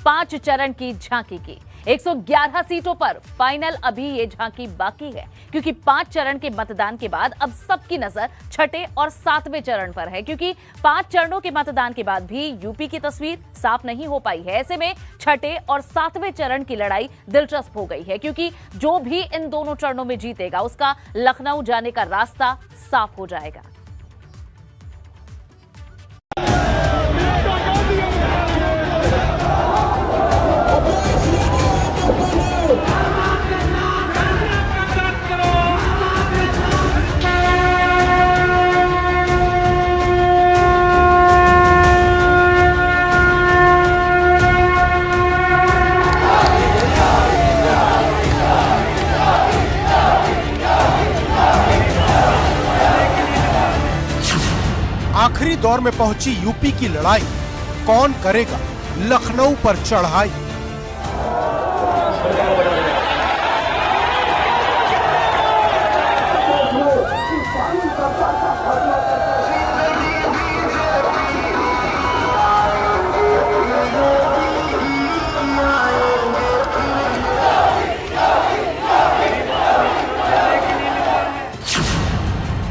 5 चरण की झांकी की। 111 सीटों पर फाइनल अभी ये झांकी बाकी है, क्योंकि 5 चरण के मतदान के बाद अब सबकी नजर छठे और 7वें चरण पर है। क्योंकि 5 चरणों के मतदान के बाद भी यूपी की तस्वीर साफ नहीं हो पाई है। ऐसे में छठे और 7वें चरण की लड़ाई दिलचस्प हो गई है, क्योंकि जो भी इन दोनों चरणों में जीतेगा उसका लखनऊ जाने का रास्ता साफ हो जाएगा। आखिरी दौर में पहुंची यूपी की लड़ाई, कौन करेगा लखनऊ पर चढ़ाई।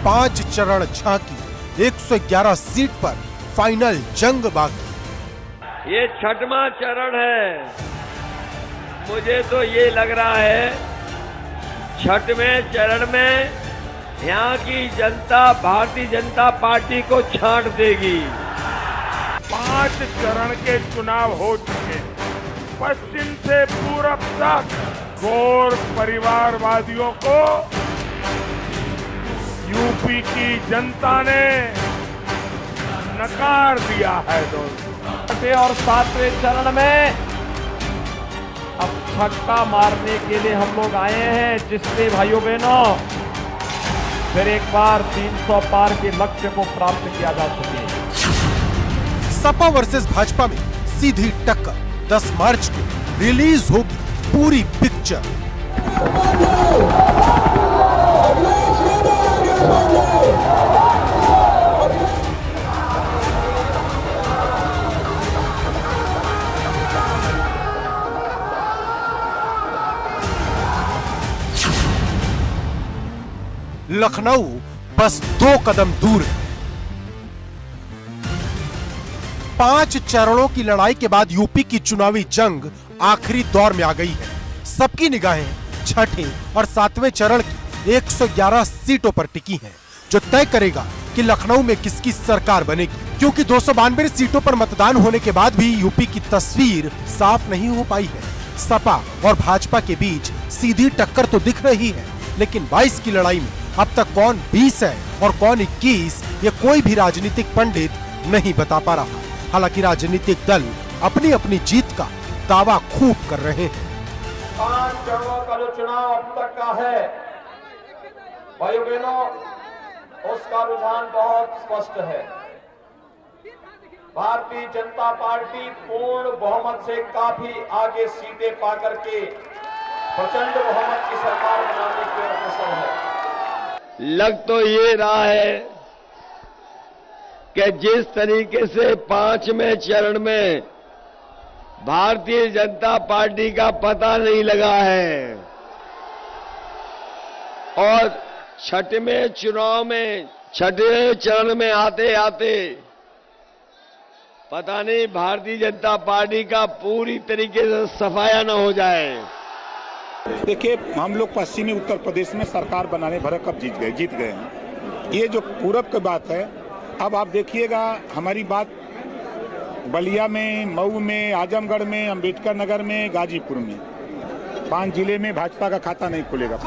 पांच चरण झांकी, 111 सीट पर फाइनल जंग बाकी। ये छठवां चरण है। मुझे तो ये लग रहा है छठवें चरण में यहाँ की जनता भारतीय जनता पार्टी को छांट देगी। 5 चरण के चुनाव हो चुके, पश्चिम से पूरब तक गौर परिवारवादियों को यूपी की जनता ने नकार दिया है। दोस्तों, और 7वें चरण में अब छक्का मारने के लिए हम लोग आए हैं, जिससे भाइयों बहनों फिर एक बार 300 पार के लक्ष्य को प्राप्त किया जा सके। सपा वर्सेस भाजपा में सीधी टक्कर, 10 मार्च को रिलीज होगी पूरी पिक्चर। लखनऊ बस 2 कदम दूर है। 5 चरणों की लड़ाई के बाद यूपी की चुनावी जंग आखिरी दौर में आ गई है। सबकी निगाहें छठे और 7वें चरण की 111 सीटों पर टिकी हैं, जो तय करेगा कि लखनऊ में किसकी सरकार बनेगी। क्योंकि 292 सीटों पर मतदान होने के बाद भी यूपी की तस्वीर साफ नहीं हो पाई है। सपा और भाजपा के बीच सीधी टक्कर तो दिख रही है, लेकिन 22 की लड़ाई में अब तक कौन 20 है और कौन 21, ये कोई भी राजनीतिक पंडित नहीं बता पा रहा। हालांकि राजनीतिक दल अपनी अपनी जीत का दावा खूब कर रहे हैं। 5 चरणों का जो चुनाव अब तक का है, भाइयों बहनों, उसका रुझान बहुत स्पष्ट है। भारतीय जनता पार्टी पूर्ण बहुमत से काफी आगे सीटें पाकर के प्रचंड बहुमत की सरकार बनाने के अग्रसर है। लग तो ये रहा है कि जिस तरीके से 5वें चरण में भारतीय जनता पार्टी का पता नहीं लगा है और छठवें चुनाव में, छठवें चरण में आते आते पता नहीं भारतीय जनता पार्टी का पूरी तरीके से सफाया न हो जाए। देखिए, हम लोग पश्चिमी उत्तर प्रदेश में सरकार बनाने भर कब जीत गए हैं। ये जो पूरब की बात है, अब आप देखिएगा हमारी बात बलिया में, मऊ में, आजमगढ़ में, अंबेडकर नगर में, गाजीपुर में, 5 जिले में भाजपा का खाता नहीं खुलेगा।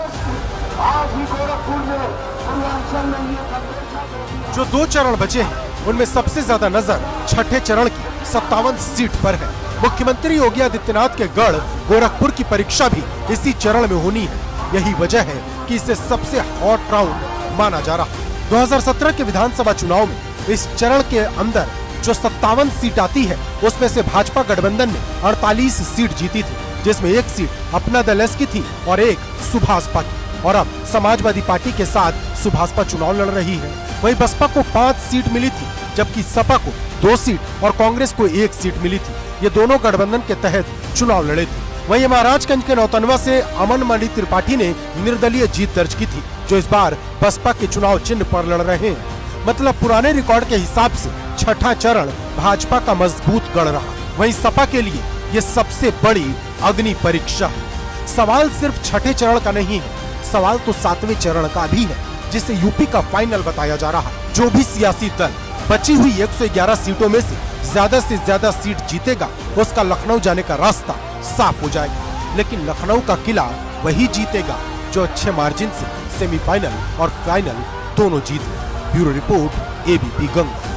जो 2 चरण बचे हैं, उनमें सबसे ज्यादा नजर छठे चरण की 57 सीट पर है। मुख्यमंत्री योगी आदित्यनाथ के गढ़ गोरखपुर की परीक्षा भी इसी चरण में होनी है। यही वजह है कि इसे सबसे हॉट राउंड माना जा रहा है। 2017 के विधानसभा चुनाव में इस चरण के अंदर जो 57 सीट आती है, उसमें से भाजपा गठबंधन ने 48 सीट जीती थी, जिसमें 1 सीट अपना दल एस की थी और 1 सुभाषपा की। और अब समाजवादी पार्टी के साथ सुभाषपा चुनाव लड़ रही है। वहीं बसपा को 5 सीट मिली थी जबकि सपा को 2 सीट और कांग्रेस को 1 सीट मिली थी। ये दोनों गठबंधन के तहत चुनाव लड़े थे। वहीं महाराजगंज के नौतनवा से अमन मणि त्रिपाठी ने निर्दलीय जीत दर्ज की थी, जो इस बार बसपा के चुनाव चिन्ह पर लड़ रहे हैं। मतलब पुराने रिकॉर्ड के हिसाब से छठा चरण भाजपा का मजबूत गढ़ रहा। वहीं सपा के लिए ये सबसे बड़ी अग्नि परीक्षा है। सवाल सिर्फ छठे चरण का नहीं है, सवाल तो 7वें चरण का भी है, जिसे यूपी का फाइनल बताया जा रहा है। जो भी सियासी दल बची हुई 111 सीटों में से ज्यादा सीट जीतेगा, उसका लखनऊ जाने का रास्ता साफ हो जाएगा। लेकिन लखनऊ का किला वही जीतेगा जो अच्छे मार्जिन से सेमीफाइनल और फाइनल दोनों जीते। Bureau report, ABP Ganga.